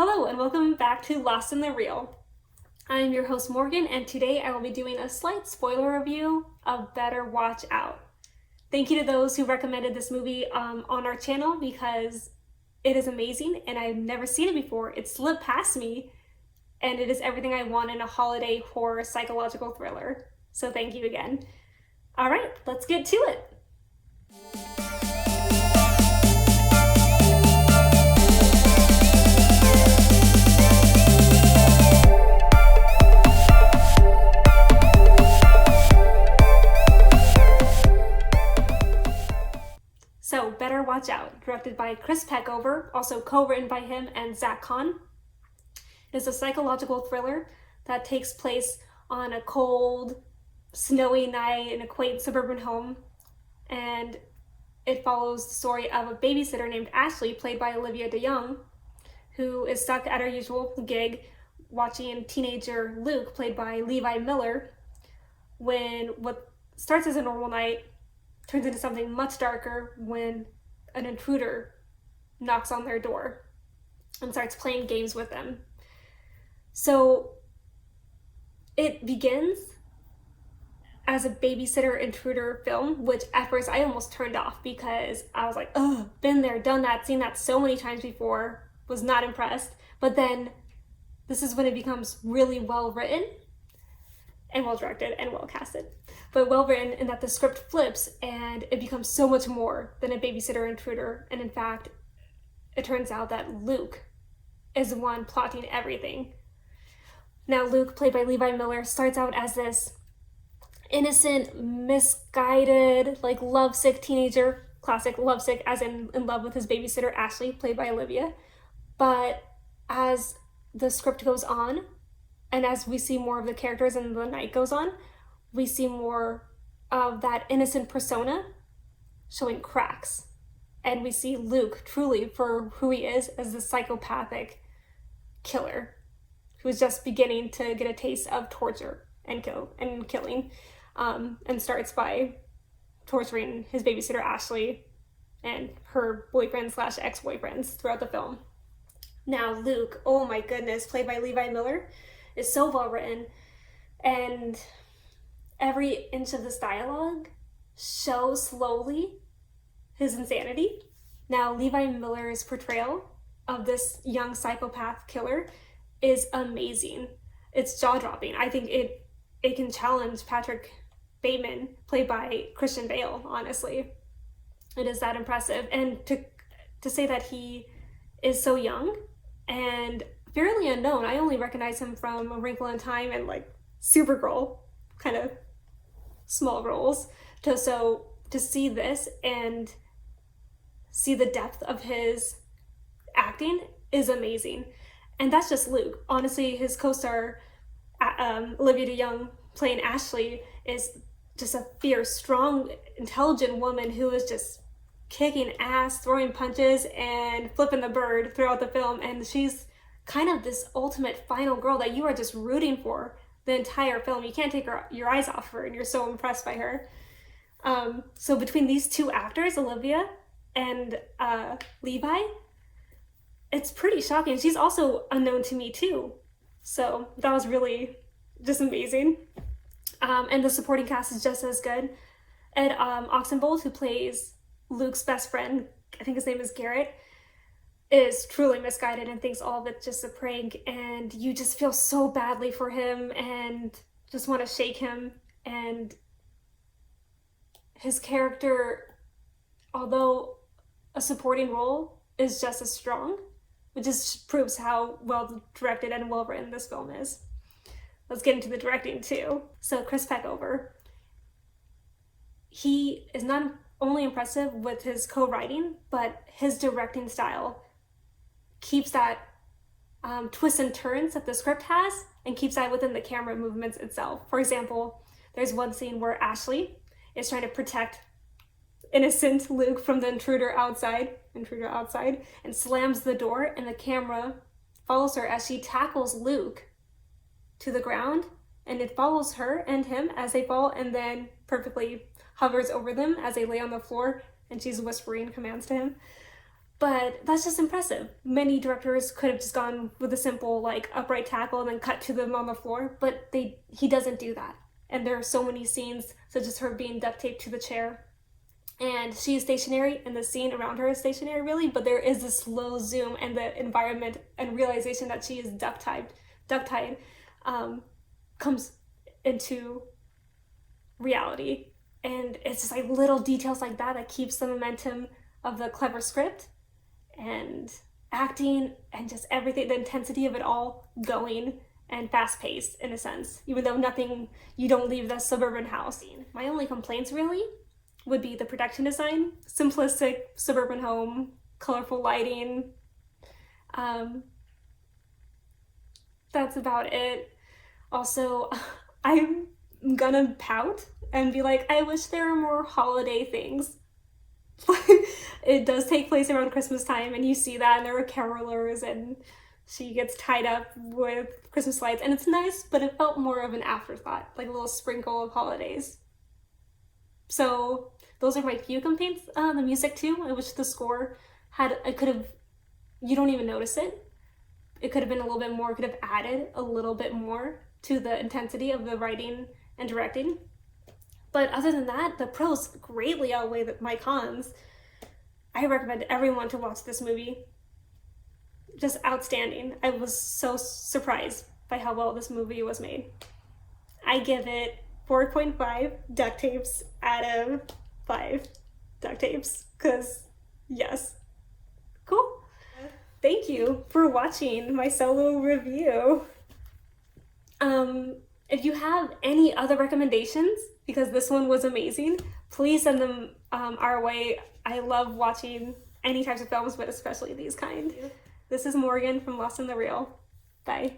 Hello and welcome back to Lost in the Real. I'm your host Morgan, and today I will be doing a slight spoiler review of Better Watch Out. Thank you to those who recommended this movie on our channel because it is amazing and I've never seen it before. It slipped past me and it is everything I want in a holiday horror psychological thriller. So thank you again. All right, let's get to it. So, Better Watch Out, directed by Chris Peckover, also co-written by him and Zack Kahn. It is a psychological thriller that takes place on a cold, snowy night in a quaint suburban home, and it follows the story of a babysitter named Ashley, played by Olivia DeJonge, who is stuck at her usual gig watching teenager Luke, played by Levi Miller, when what starts as a normal night turns into something much darker when an intruder knocks on their door and starts playing games with them. So it begins as a babysitter intruder film, which at first I almost turned off because I was like, oh, been there, done that, seen that so many times before, was not impressed. But then this is when it becomes really well written and well directed and well casted, but well written in that the script flips and it becomes so much more than a babysitter intruder. And in fact, it turns out that Luke is the one plotting everything. Now, Luke, played by Levi Miller, starts out as this innocent, misguided, like lovesick teenager, classic lovesick as in love with his babysitter Ashley, played by Olivia. But as the script goes on, and as we see more of the characters and the night goes on, we see more of that innocent persona showing cracks. And we see Luke truly for who he is, as the psychopathic killer who's just beginning to get a taste of torture and killing, and starts by torturing his babysitter Ashley and her boyfriend / ex-boyfriends throughout the film. Now Luke, oh my goodness, played by Levi Miller, is so well written, and every inch of this dialogue shows slowly his insanity. Now, Levi Miller's portrayal of this young psychopath killer is amazing. It's jaw-dropping. I think it can challenge Patrick Bateman, played by Christian Bale, honestly. It is that impressive. And to say that he is so young and fairly unknown. I only recognize him from A Wrinkle in Time and like Supergirl, kind of small roles. So to see this and see the depth of his acting is amazing. And that's just Luke. Honestly, his co-star Olivia DeJonge playing Ashley is just a fierce, strong, intelligent woman who is just kicking ass, throwing punches, and flipping the bird throughout the film. And she's kind of this ultimate final girl that you are just rooting for the entire film. You can't take your eyes off her, and you're so impressed by her. So between these two actors, Olivia and Levi, it's pretty shocking. She's also unknown to me too. So that was really just amazing. And the supporting cast is just as good. And Oxenbould, who plays Luke's best friend, I think his name is Garrett, is truly misguided and thinks all of it's just a prank, and you just feel so badly for him and just want to shake him. And his character, although a supporting role, is just as strong, which just proves how well directed and well written this film is. Let's get into the directing too. So Chris Peckover, he is not only impressive with his co-writing, but his directing style keeps that twists and turns that the script has and keeps that within the camera movements itself. For example, there's one scene where Ashley is trying to protect innocent Luke from the intruder outside, and slams the door, and the camera follows her as she tackles Luke to the ground, and it follows her and him as they fall, and then perfectly hovers over them as they lay on the floor, and she's whispering commands to him. But that's just impressive. Many directors could have just gone with a simple like upright tackle and then cut to them on the floor, but he doesn't do that. And there are so many scenes, such as her being duct taped to the chair, and she is stationary and the scene around her is stationary really, but there is this slow zoom and the environment and realization that she is duct tied comes into reality. And it's just like little details like that keeps the momentum of the clever script and acting and just everything, the intensity of it all going, and fast-paced in a sense, even though you don't leave the suburban house. My only complaints really would be the production design, simplistic suburban home, colorful lighting. That's about it. Also, I'm gonna pout and be like, I wish there were more holiday things. It does take place around Christmas time, and you see that, and there are carolers, and she gets tied up with Christmas lights, and it's nice, but it felt more of an afterthought, like a little sprinkle of holidays. So those are my few complaints. The music too, I wish the score you don't even notice it. It could have been a little bit more, could have added a little bit more to the intensity of the writing and directing. But other than that, the pros greatly outweigh my cons. I recommend everyone to watch this movie. Just outstanding. I was so surprised by how well this movie was made. I give it 4.5 duct tapes out of 5 duct tapes, because yes. Cool. Thank you for watching my solo review. If you have any other recommendations, because this one was amazing, please send them our way. I love watching any types of films, but especially these kind. This is Morgan from Lost in the Reel. Bye.